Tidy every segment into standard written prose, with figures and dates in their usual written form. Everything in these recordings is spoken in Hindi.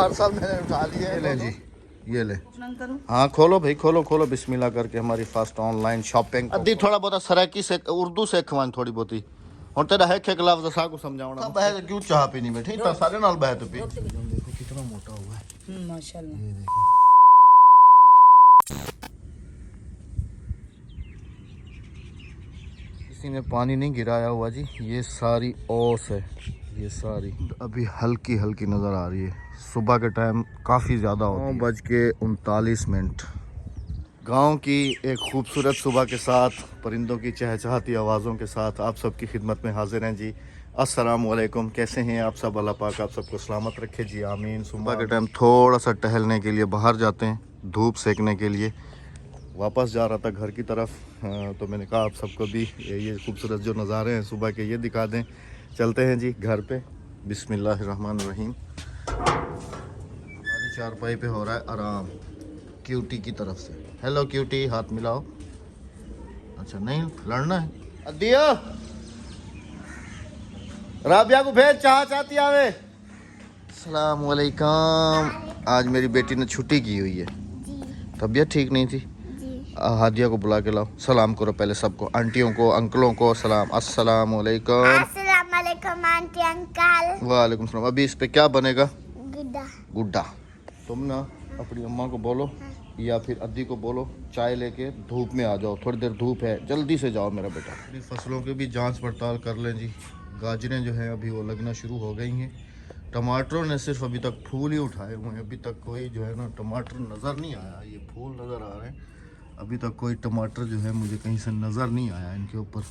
पार्सल मैंने उठा लिया। ये ले जी, ये ले। हाँ खोलो भाई, खोलो खोलो बिस्मिल्लाह करके। हमारी फर्स्ट ऑनलाइन शॉपिंग। अद्दी थोड़ा बहुत सराकी से उर्दू सीखवान थोड़ी बहुती। और तेरा है के खिलाफ दसा को समझावना। बह क्यों चाह पी नहीं बैठी तो सारे नाल बह तो पी। देखो कितना मोटा हुआ है माशाल्लाह। ये देखो। किसी ने पानी नहीं गिराया हुआ जी, ये सारी ओस है, ये सारी अभी हल्की हल्की नज़र आ रही है। सुबह के टाइम काफ़ी ज़्यादा होती है। 9:39। गांव की एक खूबसूरत सुबह के साथ, परिंदों की चहचहाती आवाज़ों के साथ आप सबकी खिदमत में हाजिर हैं जी। अस्सलाम वालेकुम, कैसे हैं आप सब? अल्लाह पाक आप सबको सलामत रखे जी, आमीन। सुबह के टाइम थोड़ा सा टहलने के लिए बाहर जाते हैं, धूप सेकने के लिए। वापस जा रहा था घर की तरफ, तो मैंने कहा आप सबको भी ये खूबसूरत जो नज़ारे हैं सुबह के ये दिखा दें। चलते हैं जी घर पे। बिस्मिल्लाहिर्रहमानिर्रहीम। हमारी चारपाई पे हो रहा है आराम क्यूटी की तरफ से। हेलो क्यूटी, हाथ मिलाओ। अच्छा नहीं लड़ना है। अदिया राबिया को भेज, चाह चाहती आवे। अस्सलाम वालेकुम। आज मेरी बेटी ने छुट्टी की हुई है, तबीयत ठीक नहीं थी। हादिया को बुला के लाओ, सलाम करो पहले सबको, आंटियों को अंकलों को सलाम। अस्सलाम वालेकुम। अस्सलाम वालेकुम आंटी अंकल। वालेकुम सलाम। अभी इस पे क्या बनेगा? गुड्डा। गुड्डा। तुम ना अपनी अम्मा को बोलो या फिर अद्दी को बोलो, चाय लेके धूप में आ जाओ, थोड़ी देर धूप है, जल्दी से जाओ मेरा बेटा। अपनी फसलों की भी जांच पड़ताल कर लें जी। गाजरें जो हैं अभी वो लगना शुरू हो गई हैं। टमाटरों ने सिर्फ अभी तक फूल ही उठाए हुए हैं, अभी तक कोई जो है ना टमाटर नज़र नहीं आया। ये फूल नज़र आ रहे हैं, अभी तक कोई टमाटर जो है मुझे कहीं से नज़र नहीं आया इनके ऊपर।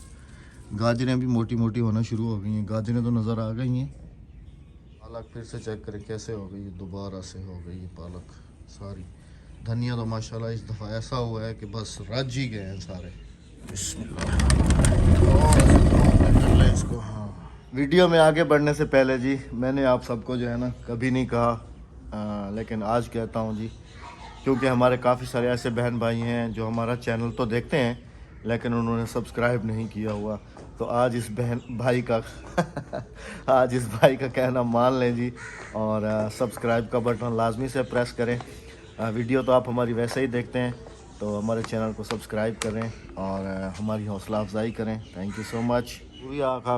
गाजरें भी मोटी मोटी होना शुरू हो गई हैं, गाजरें तो नज़र आ गई हैं। पालक फिर से चेक करें कैसे हो गई है, दोबारा से हो गई है पालक सारी। धनिया तो माशाल्लाह इस दफ़ा ऐसा हुआ है कि बस रज ही गए हैं सारे। बिस्मिल्लाह इसको। हाँ, वीडियो में आगे बढ़ने से पहले जी मैंने आप सबको जो है ना कभी नहीं कहा, लेकिन आज कहता हूँ जी, क्योंकि हमारे काफ़ी सारे ऐसे बहन भाई हैं जो हमारा चैनल तो देखते हैं लेकिन उन्होंने सब्सक्राइब नहीं किया हुआ। तो आज इस बहन भाई का आज इस भाई का कहना मान लें जी, और सब्सक्राइब का बटन लाजमी से प्रेस करें। वीडियो तो आप हमारी वैसे ही देखते हैं, तो हमारे चैनल को सब्सक्राइब करें और हमारी हौसला अफजाई करें। Thank you so much.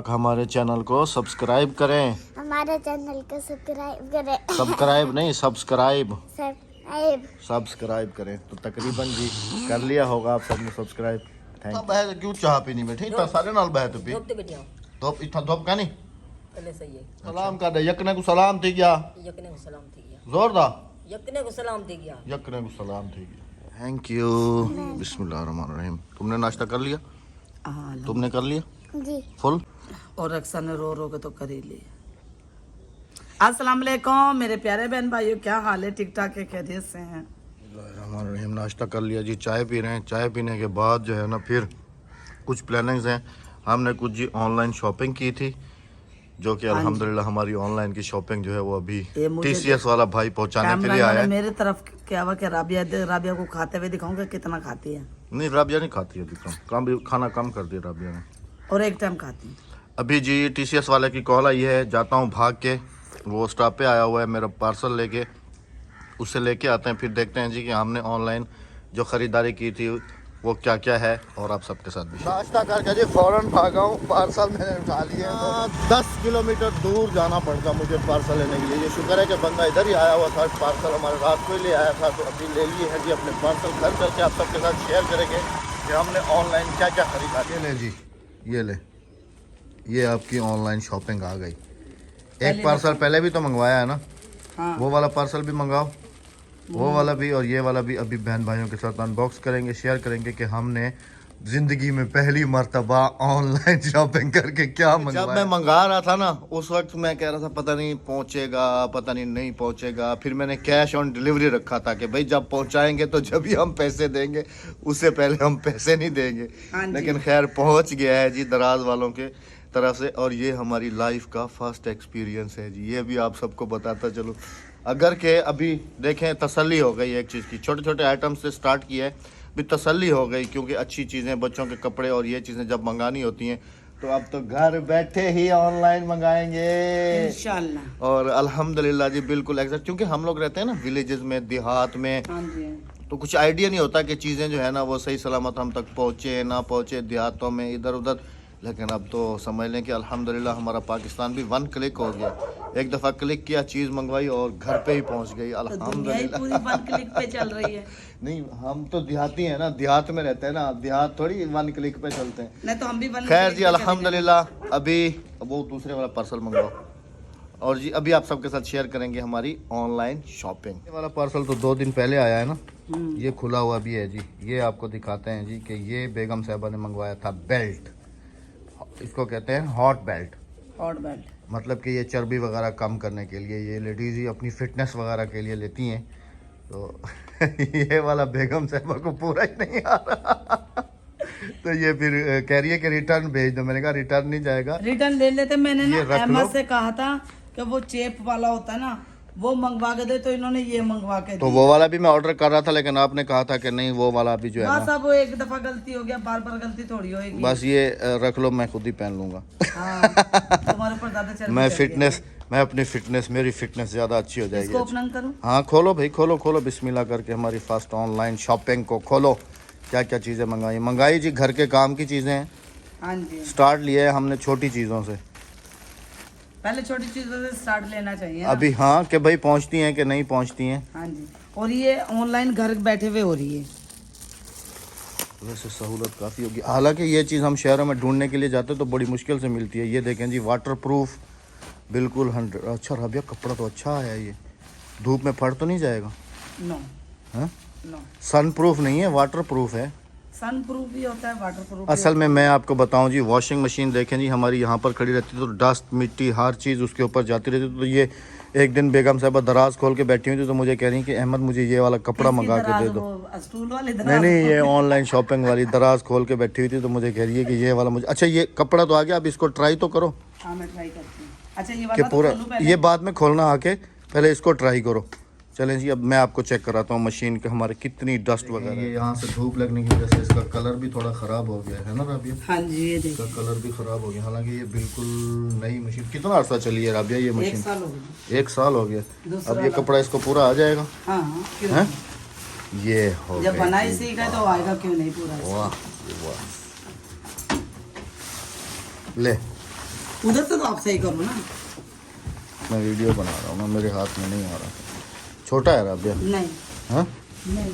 हमारे चैनल को सब्सक्राइब करें, हमारे चैनल को सब्सक्राइब करें। सब्सक्राइब नहीं, सब्सक्राइब सब्सक्राइब सब्सक्राइब करें। तो तकरीबन जी कर लिया होगा आप सबने सब्सक्राइब। Thank you. बह क्यों चाह पी नहीं बैठी तो सारे नाल बह तो पी धोप इतना धोप का नहीं। पहले सही है। सलाम कर दे, यकने को सलाम थी गया, यकने को सलाम थी गया, जोरदार यकने को सलाम थी गया, यकने को सलाम थी गया। Thank you. बिस्मिल्लाहिर्रहमानिर्रहीम। तुमने नाश्ता कर लिया? तुमने कर लिया जी। फुल? और रक्षा ने रो रो के तो कर ही लिया। अस्सलाम वालेकुम मेरे प्यारे बहन भाइयों, क्या हाल है? ठीक ठाक है, खैरियत से हैं? बिस्मिल्लाहिर्रहमानिर्रहीम। नाश्ता कर लिया जी, चाय पी रहे हैं। चाय पीने के बाद जो है ना फिर कुछ प्लानिंग्स हैं। हमने कुछ जी ऑनलाइन शॉपिंग की थी, जो कि अल्हम्दुलिल्लाह हमारी ऑनलाइन की शॉपिंग जो है वो अभी TCS वाला भाई पहुंचाने के लिए आया है। मेरे तरफ क्या हुआ कि राबिया को खाते हुए दिखाऊंगा कितना खाती है। नहीं, राबिया नहीं खाती है, अभी कम भी खाना कम कर दिया राबिया ने, और एक टाइम खाती है। अभी जी TCS वाले की कॉल आई है, जाता हूँ भाग के। वो स्टॉप पे आया हुआ है मेरा पार्सल लेके, उससे लेके आते हैं, फिर देखते हैं जी कि हमने ऑनलाइन जो ख़रीदारी की थी वो क्या क्या है, और आप सबके साथ भी। नाश्ता करके जी फ़ौरन भागा हूँ, पार्सल मैंने उठा लिया। 10 किलोमीटर दूर जाना पड़ता मुझे पार्सल लेने के लिए। ये शुक्र है कि बंदा इधर ही आया हुआ था, पार्सल हमारे रात को ही ले आया था, तो अभी ले लिए है जी अपने पार्सल। घर करके आप सबके साथ शेयर करेंगे कि हमने ऑनलाइन क्या क्या खरीदा। ये ले जी, ये ले, ये आपकी ऑनलाइन शॉपिंग आ गई। एक पार्सल पहले भी तो मंगवाया है ना, हाँ। वो वाला पार्सल भी मंगाओ, वो वाला भी और ये वाला भी। अभी बहन भाइयों के साथ अनबॉक्स करेंगे, शेयर करेंगे कि हमने ज़िंदगी में पहली मर्तबा ऑनलाइन शॉपिंग करके क्या मंगवाया। जब मैं मंगा रहा था ना उस वक्त मैं कह रहा था पता नहीं पहुंचेगा, पता नहीं पहुंचेगा। फिर मैंने कैश ऑन डिलीवरी रखा था कि भाई जब पहुंचाएंगे तो जब ही हम पैसे देंगे, उससे पहले हम पैसे नहीं देंगे। लेकिन खैर पहुँच गया है जी दराज वालों के तरफ से, और ये हमारी लाइफ का फर्स्ट एक्सपीरियंस है जी। ये भी आप सबको बताता चलो, अगर के अभी देखें तसल्ली हो गई एक चीज़ की। छोटे छोटे आइटम से स्टार्ट किया है, भी तसल्ली हो गई, क्योंकि अच्छी चीज़ें, बच्चों के कपड़े और ये चीज़ें जब मंगानी होती हैं तो अब तो घर बैठे ही ऑनलाइन मंगाएंगे इंशाल्लाह। और अल्हम्दुलिल्लाह जी बिल्कुल एग्जैक्ट, क्योंकि हम लोग रहते हैं ना विलेजेस में, देहात में, हाँ जी। तो कुछ आइडिया नहीं होता कि चीज़ें जो है ना वो सही सलामत हम तक पहुँचे ना पहुँचे, देहातों में इधर उधर। लेकिन अब तो समझ लें कि अल्हम्दुलिल्लाह हमारा पाकिस्तान भी 1 क्लिक हो गया। एक दफ़ा क्लिक किया, चीज़ मंगवाई और घर पे ही पहुँच गई तो दुनिया ही अल्हम्दुलिल्लाह। पूरी 1 क्लिक पे चल रही है। नहीं, हम तो देहाती हैं ना, देहात में रहते हैं ना, देहात थोड़ी 1 क्लिक पे चलते हैं। नहीं तो हम भी 1 खैर जी अल्हम्दुलिल्लाह। अभी वो दूसरे वाला पार्सल मंगवाओ। और जी अभी आप सबके साथ शेयर करेंगे हमारी ऑनलाइन शॉपिंग। ये वाला पार्सल तो 2 दिन पहले आया है ना, ये खुला हुआ भी है जी। ये आपको दिखाते हैं जी कि ये बेगम साहबा ने मंगवाया था बेल्ट। इसको कहते हैं हॉट बेल्ट। हॉट बेल्ट मतलब कि ये चर्बी वगैरह कम करने के लिए, ये लेडीज़ ही अपनी फिटनेस वगैरह के लिए लेती हैं। तो ये वाला बेगम साहबा को पूरा ही नहीं आ रहा। तो ये फिर कह रही है कि रिटर्न भेज दो। मैंने कहा रिटर्न नहीं जाएगा, रिटर्न ले लेते। मैंने ये ना रख लो। अहमद से कहा था कि वो चेप वाला होता है ना, वो मंगवा के दे, तो इन्होंने ये मंगवा के तो दिया। वो वाला भी मैं ऑर्डर कर रहा था, लेकिन आपने कहा था कि नहीं वो वाला भी जो है बस ना, अब एक दफा गलती हो गया, बार बार गलती थोड़ी होएगी। बस ये रख लो, मैं खुद ही पहन लूंगा। हाँ, तुम्हारे ऊपर ज्यादा चर्बी मैं चढ़ फिटनेस, मैं अपनी फिटनेस, मेरी फिटनेस ज़्यादा अच्छी हो गई। इसको जाएगी। ओपन करूं? हाँ खोलो भाई, खोलो खोलो, बिस्मिल्लाह करके हमारी फर्स्ट ऑनलाइन शॉपिंग को खोलो। क्या क्या चीज़ें मंगाई जी, घर के काम की चीज़ें हैं। हाँ जी, स्टार्ट लिया है हमने छोटी चीज़ों से। पहले छोटी चीजों से स्टार्ट लेना चाहिए ना। अभी हाँ कि भाई पहुंचती हैं कि नहीं पहुंचती हैं। हाँ जी, और ये ऑनलाइन घर बैठे हुए हो रही है। वैसे सहूलत काफ़ी होगी। हालांकि ये चीज़ हम शहरों में ढूंढने के लिए जाते तो बड़ी मुश्किल से मिलती है। ये देखें जी, वाटर प्रूफ बिल्कुल 100। अच्छा राबिया, कपड़ा तो अच्छा आया ये, धूप में फट तो नहीं जाएगा? नो हाँ, नो, सन प्रूफ नहीं है, वाटर प्रूफ है। सन प्रूफ भी होता है, वाटर प्रूफ असल में मैं आपको बताऊं जी, वॉशिंग मशीन देखें जी हमारी यहाँ पर खड़ी रहती है, तो डस्ट मिट्टी हर चीज़ उसके ऊपर जाती रहती है। तो ये एक दिन बेगम साहबा दराज खोल के बैठी हुई थी, तो मुझे कह रही कि अहमद मुझे ये वाला कपड़ा मंगा के दे दो। स्टूल वाले नहीं नहीं, ये ऑनलाइन शॉपिंग वाली दराज खोल के बैठी हुई थी, तो मुझे कह रही है कि ये वाला मुझे, अच्छा ये कपड़ा तो आ गया, अब इसको ट्राई तो करो। हाँ मैं ट्राई करती हूँ। अच्छा ये कि वाला तो पूरा, खोलूं पहले? ये बाद में खोलना आके, पहले इसको ट्राई करो। चलें जी, अब मैं आपको चेक कराता हूँ मशीन के हमारे कितनी डस्ट वगैरह। ये यहाँ से धूप लगने की वजह से इसका कलर भी थोड़ा ख़राब हो गया है ना राबिया? हाँ जी, ये इसका देखिए कलर भी ख़राब हो गया। हालांकि ये बिल्कुल नई मशीन। कितना अर्सा चली है राबिया ये 1 मशीन? साल हो गया। 1 साल हो गया। दूसरा अब ये कपड़ा इसको पूरा आ जाएगा? हाँ हाँ, क्यों हैं? नहीं? ये हो जब गई बनाई जी। सीखा तो आएगा क्यों नहीं पूरा इसका। वाह वाह। ले, उधर तो आप सही करो ना। मैं वीडियो बना रहा हूँ ना, मेरे हाथ में नहीं आ रहा। छोटा है राबिया? नहीं हाँ, नहीं,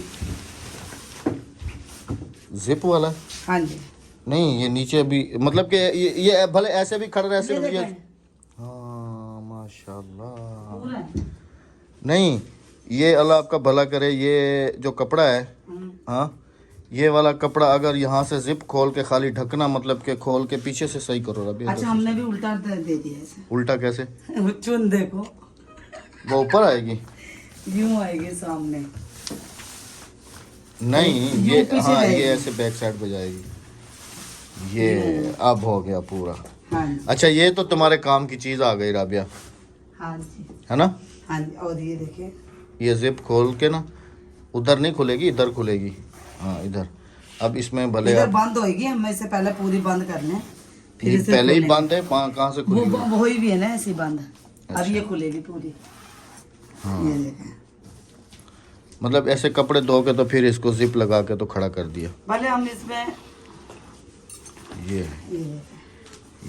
जिप वाला? हाँ जी, नहीं, ये नीचे भी, मतलब कि ये भले ऐसे भी खड़े रह ये सकते हैं। देखें, हाँ माशाल्लाह। पूरा है। नहीं, ये अल्लाह आपका भला करे, ये जो कपड़ा है, हाँ ये वाला कपड़ा अगर यहाँ से जिप खोल के खाली ढकना, मतलब के खोल के पीछे से सही करो रबी। अच्छा हमने भी उल्टा दे दिया ऐसे। उल्टा कैसे? चुन देखो, वो ऊपर आएगी? यूं आएगी सामने। नहीं, ये पीछे हाँ जाएगी। ये ऐसे बैक साइड पे जाएगी। ये अब हो गया पूरा। हाँ जी, अच्छा, ये तो तुम्हारे काम की चीज़ आ गई राबिया, हाँ जी, है ना? हाँ जी। और ये देखिए, ये जिप खोल के ना, उधर नहीं खुलेगी, इधर खुलेगी। हाँ इधर। अब इसमें भले इधर आप, बंद होएगी, हम इससे पहले पूरी बंद कर लें, फिर ये इसे पहले ही खोलेंगे। बंद है, कहाँ से वो खुलेगी? वो ही भी है ना ऐसी बंद। अब ये खुलेगी पूरी। हाँ। ये देखें, मतलब ऐसे कपड़े धो के तो फिर इसको जिप लगा के तो खड़ा कर दिया। भले हम इसमें ये ये देखें।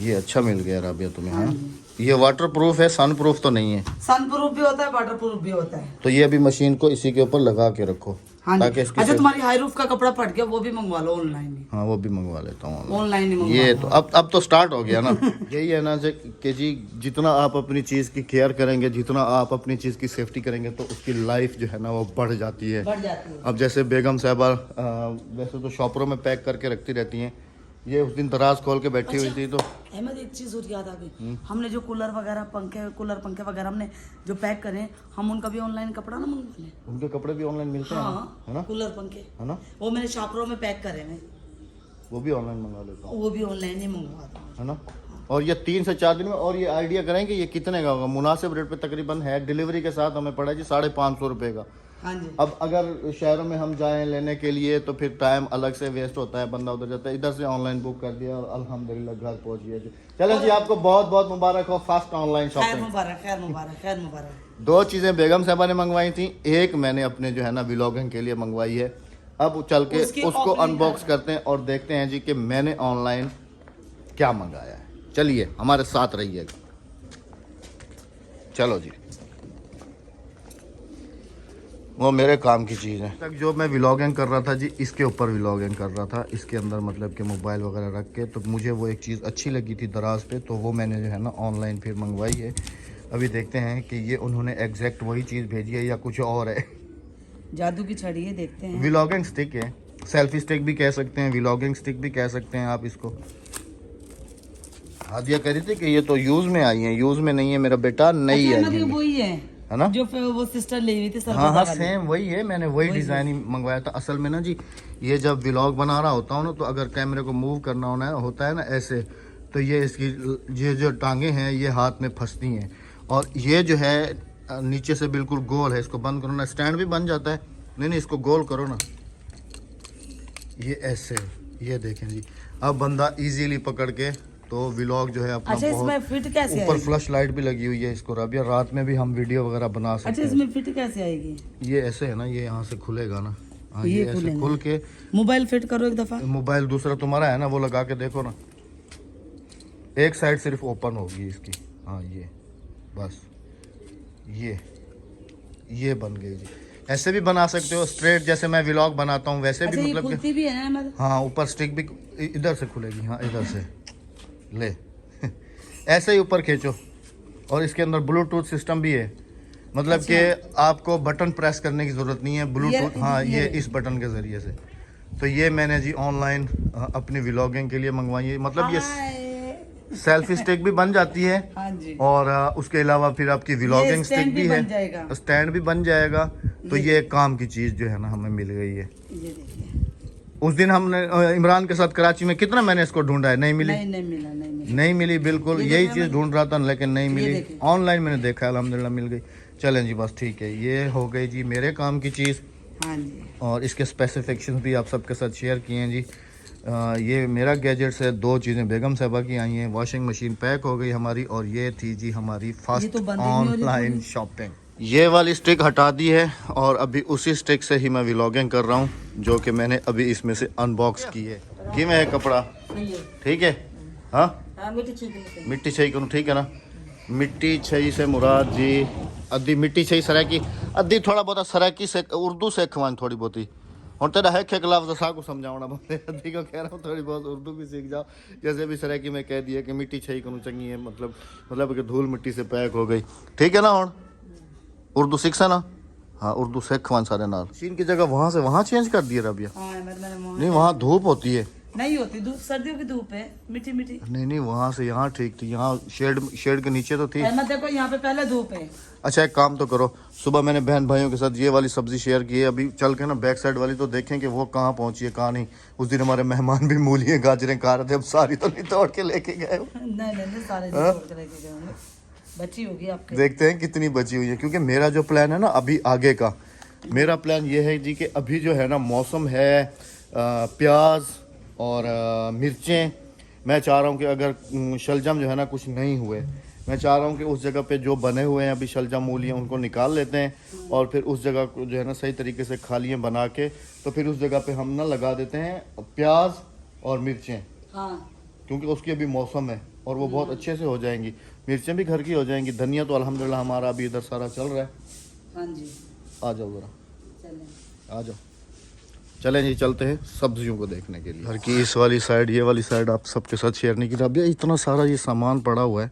ये अच्छा मिल गया राबिया तुम्हें। हाँ, ये वाटर प्रूफ है, सन प्रूफ तो नहीं है। सन प्रूफ भी होता है, वाटर प्रूफ भी होता है। तो ये अभी मशीन को इसी के ऊपर लगा के रखो, हाँ ताकि जी। इसकी अच्छा तुम्हारी हाई रूफ का कपड़ा फट गया, वो भी मंगवा लो ऑनलाइन ही। हाँ वो भी मंगवा लेता हूँ। ऑनलाइन ही मंगवा ये लो। तो अब तो स्टार्ट हो गया ना। यही है ना कि जी जितना आप अपनी चीज़ की केयर करेंगे, जितना आप अपनी चीज़ की सेफ्टी करेंगे, तो उसकी लाइफ जो है ना वो बढ़ जाती है। बढ़ जाती है। अब जैसे बेगम साहबा वैसे तो शॉपरों में पैक करके रखती रहती हैं, ये उस दिन दराज खोल के बैठी हुई थी तो अहमद एक चीज और याद आ गई, हमने जो कूलर वगैरह पंखे वगैरह हमने जो पैक करे, हम उनका भी ऑनलाइन कपड़ा ना मंगवा लें। उनके कपड़े भी ऑनलाइन मिलते हैं, है हाँ, ना? कूलर पंखे, है ना? वो मैंने शापरों में पैक करे हैं, वो भी ऑनलाइन मंगा लेता हूँ, वो भी ऑनलाइन ही मंगवाता हूँ। है ना? और ये 3 से 4 दिन में। और ये आइडिया करें कि ये कितने का होगा? मुनासिब रेट पे तकरीबन है, डिलीवरी के साथ हमें पड़ा जी 550 रुपये का। हाँ जी। अब अगर शहरों में हम जाएं लेने के लिए तो फिर टाइम अलग से वेस्ट होता है, बंदा उधर जाता है। इधर से ऑनलाइन बुक कर दिया और अल्हम्दुलिल्लाह घर पहुंच गया जी। चलो जी, आपको बहुत बहुत मुबारक हो फर्स्ट ऑनलाइन खैर शॉपिंग। मुबारक, खैर मुबारक, खैर मुबारक। 2 चीज़ें बेगम साहबा ने मंगवाई थी, एक मैंने अपने जो है ना व्लॉगिंग के लिए मंगवाई है। अब चल के उसकी उसको opening अनबॉक्स करते हैं। करते हैं और देखते हैं जी कि मैंने ऑनलाइन क्या मंगाया है। चलिए हमारे साथ रहिएगा। चलो जी, वो मेरे काम की चीज़ है। तक जो मैं व्लॉगिंग कर रहा था जी, इसके ऊपर व्लॉगिंग कर रहा था, इसके अंदर मतलब कि मोबाइल वगैरह रख के। तो मुझे वो एक चीज़ अच्छी लगी थी दराज पे, तो वो मैंने जो है ना ऑनलाइन फिर मंगवाई है। अभी देखते हैं कि ये उन्होंने एग्जैक्ट वही चीज़ भेजी है या कुछ और है। जादू की छड़ी है, देखते हैं। व्लॉगिंग स्टिक है, सेल्फी स्टिक भी कह सकते हैं, व्लॉगिंग स्टिक भी कह सकते हैं आप इसको। हादिया कह रही थी कि ये तो यूज़ में आई है, यूज़ में नहीं है मेरा बेटा, नई अच्छा, है अहमद, ये वही है ना? जो फिर वो सिस्टर ले हुई थी हाँ सरगोजा हाँ वाली। सेम वही है, मैंने वही डिज़ाइन ही मंगवाया था। असल में ना जी, ये जब व्लॉग बना रहा होता हूँ ना, तो अगर कैमरे को मूव करना होता है ना ऐसे, तो ये इसकी ये जो टांगे हैं ये हाथ में फंसती हैं। और ये जो है नीचे से बिल्कुल गोल है, इसको बंद करो ना, स्टैंड भी बन जाता है। नहीं नहीं, इसको गोल करो ना, ये ऐसे, ये देखें जी। अब बंदा इजीली पकड़ के तो व्लॉग जो है अपना अच्छा, इसमें बहुत। फिट कैसे ऊपर आएगी? फ्लश लाइट भी लगी हुई है इसको राबिया, रात में भी हम वीडियो वगैरह बना अच्छा, सकते हैं। इसमें फिट कैसे आएगी? ये ऐसे है ना, ये यहाँ से खुलेगा ना। हाँ, ये ये ऐसे खुलेगा। खुल के। मोबाइल फिट करो एक दफा। मोबाइल दूसरा तुम्हारा है ना, वो लगा के देखो ना, एक साइड सिर्फ ओपन होगी इसकी। हाँ ये बस, ये बन गई जी। ऐसे भी बना सकते हो स्ट्रेट, जैसे मैं व्लॉग बनाता हूँ वैसे अच्छा, भी ये मतलब खुलती भी है ना अहमद? हाँ, ऊपर स्टिक भी इधर से खुलेगी। हाँ इधर से ले ऐसे ही ऊपर खींचो। और इसके अंदर ब्लूटूथ सिस्टम भी है, मतलब कि आपको बटन प्रेस करने की ज़रूरत नहीं है, ब्लूटूथ। हाँ, ये इस बटन के ज़रिए से। तो ये मैंने जी ऑनलाइन अपनी व्लॉगिंग के लिए मंगवाई है। मतलब ये सेल्फी स्टिक भी बन जाती है, हाँ जी। और उसके अलावा फिर आपकी व्लॉगिंग स्टिक भी है, स्टैंड भी बन जाएगा। तो ये काम की चीज़ जो है ना हमें मिल गई है। ये देखिए, उस दिन हमने इमरान के साथ कराची में कितना मैंने इसको ढूंढा है, नहीं मिली। नहीं मिली बिल्कुल, यही चीज़ ढूंढ रहा था लेकिन नहीं मिली। ऑनलाइन मैंने देखा, अल्हम्दुलिल्लाह मिल गई। चलें जी, बस ठीक है, ये हो गई जी मेरे काम की चीज़। हाँ जी। और इसके स्पेसिफिकेशन भी आप सबके साथ शेयर किए हैं जी। ये मेरा गैजेट से 2 चीज़ें बेगम साहबा की आई हैं। वॉशिंग मशीन पैक हो गई हमारी, और ये थी जी हमारी फर्स्ट ऑनलाइन शॉपिंग। ये वाली स्टिक हटा दी है और अभी उसी स्टिक से ही मैं व्लॉगिंग कर रहा हूँ, जो कि मैंने अभी इसमें से अनबॉक्स की है। कि मैं कपड़ा ठीक है। हाँ, मिट्टी छई करूँ, ठीक है ना। मिट्टी छई से मुराद जी अद्धी मिट्टी छई सराकी, अद्धी थोड़ा बहुत सराकी से उर्दू सीखवान थोड़ी बहुती। और तेरा है खे लफ्ज़ सा को समझाना बंदे, अद्धी को कह रहा हूँ थोड़ी बहुत उर्दू भी सीख जाओ। जैसे भी सराकी में कह दिया कि मिट्टी छई करूँ चंगी है, मतलब कि धूल मिट्टी से पैक हो गई, ठीक है ना। और उर्दू सीख सा ना। हाँ, उर्दू सीखवान सारे नाल। मशीन की जगह वहाँ से वहाँ चेंज कर दिया रबिया। नहीं, वहाँ धूप होती है। नहीं होती धूप, सर्दियों की धूप है, मीठी मीठी। नहीं, वहाँ से यहाँ ठीक थी, यहाँ शेड के नीचे तो थी। देखो यहाँ पे पहले धूप है। अच्छा, एक काम तो करो, सुबह मैंने बहन भाइयों के साथ ये वाली सब्जी शेयर की है, अभी चल के ना बैक साइड वाली तो देखें कि वो कहाँ पहुँची है कहाँ नहीं। उस दिन हमारे मेहमान भी मूलियाँ गाजरें खा रहे थे, अब सारी तो नहीं तोड़ के लेके गए। नहीं, सारे तोड़ के लेके गए होंगे, बची होगी आपके। देखते हैं कितनी बची हुई है, क्योंकि मेरा जो प्लान है ना अभी आगे का, मेरा प्लान ये है जी कि अभी जो है ना मौसम है प्याज और मिर्चें। मैं चाह रहा हूँ कि अगर शलजम जो है ना कुछ नहीं हुए, मैं चाह रहा हूँ कि उस जगह पे जो बने हुए हैं अभी शलजम मूलियाँ, उनको निकाल लेते हैं और फिर उस जगह को जो है ना सही तरीके से खालियाँ बना के, तो फिर उस जगह पे हम ना लगा देते हैं प्याज और मिर्चें। हाँ, क्योंकि उसकी अभी मौसम है और वो बहुत अच्छे से हो जाएंगी। मिर्चें भी घर की हो जाएंगी। धनिया तो अल्हम्दुलिल्लाह हमारा अभी इधर सारा चल रहा है। हाँ जी, आ जाओ ज़रा, चलें। आ जाओ, चलें जी, चलते हैं सब्जियों को देखने के लिए। घर की इस वाली साइड, ये वाली साइड आप सबके साथ शेयर नहीं की। अभी इतना सारा ये सामान पड़ा हुआ है,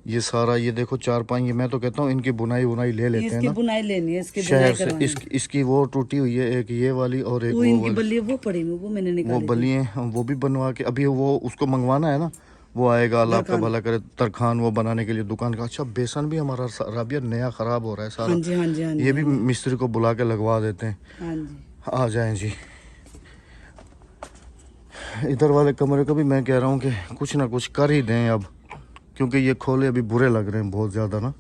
ये सारा, ये देखो 4-5, ये मैं तो कहता हूँ इनकी बुनाई ले लेते हैं ना, बुनाई लेनी है, इसकी शहर से। इसकी वो टूटी हुई है, एक ये वाली और एक वो वाली बल्ली, वो पड़ी वो मैंने निकाली। वो बलियाँ वो भी बनवा के अभी वो उसको मंगवाना है ना, वो आएगा, अल्लाह आपका भला करे, तरखान वो बनाने के लिए दुकान का। अच्छा, बेसन भी हमारा राबिया नया ख़राब हो रहा है सारा। हाँ जी, ये भी मिस्त्री को बुला के लगवा देते हैं। हाँ जी, आ जाएं जी। इधर वाले कमरे को भी मैं कह रहा हूँ कि कुछ ना कुछ कर ही दें अब, क्योंकि ये खोले अभी बुरे लग रहे हैं बहुत ज़्यादा ना।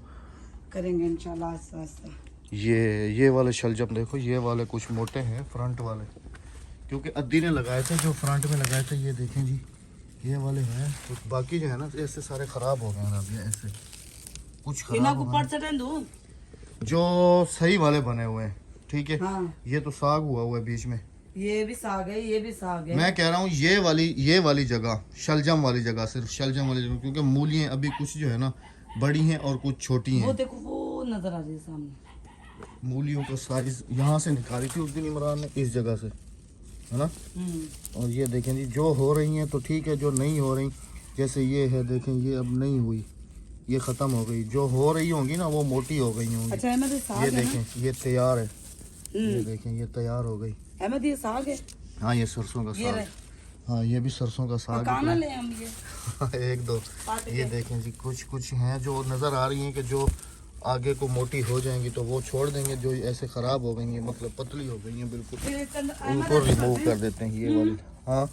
करेंगे इंशाल्लाह आस्ते आस्ते। ये वाले शलजम देखो, ये वाले कुछ मोटे हैं फ्रंट वाले, क्योंकि अद्दी ने लगाए थे जो फ्रंट में लगाए थे। ये देखें जी, ये वाले हैं कुछ, बाकी जो है ना ऐसे सारे खराब हो गए हैं अभी, ऐसे कुछ खराब हो गए जो सही वाले बने हुए हैं। ठीक है हाँ। ये तो साग हुआ है बीच में, ये भी साग है, ये भी साग है। मैं कह रहा हूँ ये वाली जगह, शलजम वाली जगह, सिर्फ शलजम वाली जगह, क्योंकि मूलियाँ अभी कुछ जो है ना बड़ी हैं और कुछ छोटी वो हैं। देखो वो नजर आ रही है सामने, मूलियों का साइज यहाँ से निकाली थी उस दिन इमरान ने, इस जगह से, है ना। और ये देखें जी, जो हो रही हैं तो ठीक है, जो नहीं हो रही जैसे ये है देखें, ये अब नहीं हुई, ये ख़त्म हो गई। जो हो रही होंगी ना वो मोटी हो गई होंगी। अच्छा अहमद, ये साग ये है ना? देखें ये तैयार है, ये देखें ये तैयार हो गई। अहमद ये साग है, हाँ ये सरसों का ये साग, रहे। हाँ ये भी सरसों का साग पकाना है। ले हम ये एक दो काट ये के। देखें जी, कुछ हैं जो नज़र आ रही हैं कि जो आगे को मोटी हो जाएंगी तो वो छोड़ देंगे, जो ऐसे ख़राब हो गई हैं मतलब पतली हो गई हैं बिल्कुल, फिर इसके अंदर अहमद उनको रिमूव कर देते हैं ये वाली। हाँ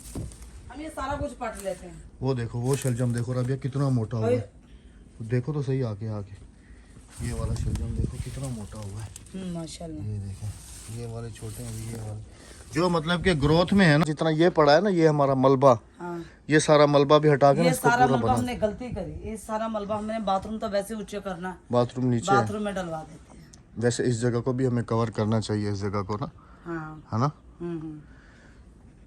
हम ये सारा कुछ पट लेते हैं। वो देखो, वो शलजम देखो रबिया कितना मोटा हुआ है, देखो तो सही आके ये वाला शलजम देखो कितना मोटा हुआ है। माशाल्लाह। ये देखें, ये वाले छोटे हैं, ये वाले जो मतलब कि ग्रोथ में है ना, जितना ये पड़ा है ना, ये हमारा मलबा, हाँ। ये सारा मलबा भी हटा के ना ये इसको सारा पूरा मलबा बना। हमने गलती करी, ये सारा मलबा हमने बाथरूम तो वैसे ऊंचे करना है, बाथरूम नीचे है। बाथरूम में डलवा देते हैं। वैसे इस जगह को भी हमें कवर करना चाहिए, इस जगह को ना, हाँ। है ना। हम्म।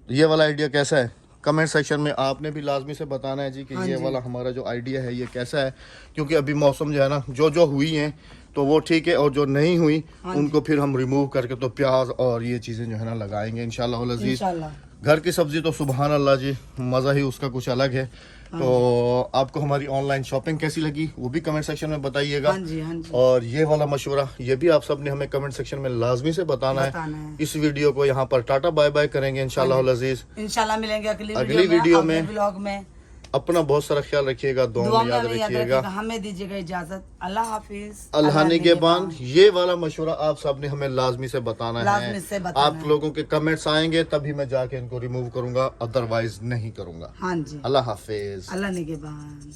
ये वाला आइडिया कैसा है कमेंट सेक्शन में आपने भी लाजमी से बताना है जी कि हाँ ये जी। वाला हमारा जो आइडिया है ये कैसा है, क्योंकि अभी मौसम जो है ना, जो हुई हैं तो वो ठीक है, और जो नहीं हुई हाँ उनको फिर हम रिमूव करके तो प्याज और ये चीज़ें जो है ना लगाएंगे इंशाल्लाह अज़ीज़। इंशाल्लाह। घर की सब्जी तो सुबहान अल्लाह जी, मज़ा ही उसका कुछ अलग है। तो आपको हमारी ऑनलाइन शॉपिंग कैसी लगी वो भी कमेंट सेक्शन में बताइएगा। हाँ जी, हाँ जी। और ये वाला मशवरा ये भी आप सब ने हमें कमेंट सेक्शन में लाजमी से बताना है। इस वीडियो को यहाँ पर टाटा बाय बाय करेंगे इंशाल्लाह अज़ीज़। इंशाल्लाह मिलेंगे अगली वीडियो में, ब्लॉग में। अपना बहुत सारा ख्याल रखिएगा, दुआ में याद रखिएगा। हमें दीजिएगा इजाजत। अल्लाह हाफिज। अल्लाह निगहबान। ये वाला मशवरा आप सब ने हमें लाजमी से बताना लाजमी से है। बताना आप लोगों के कमेंट्स आएंगे तभी मैं जाके इनको रिमूव करूंगा, अदरवाइज नहीं करूंगा। हाँ जी। अल्लाह हाफिज। अल्लाह निगहबान।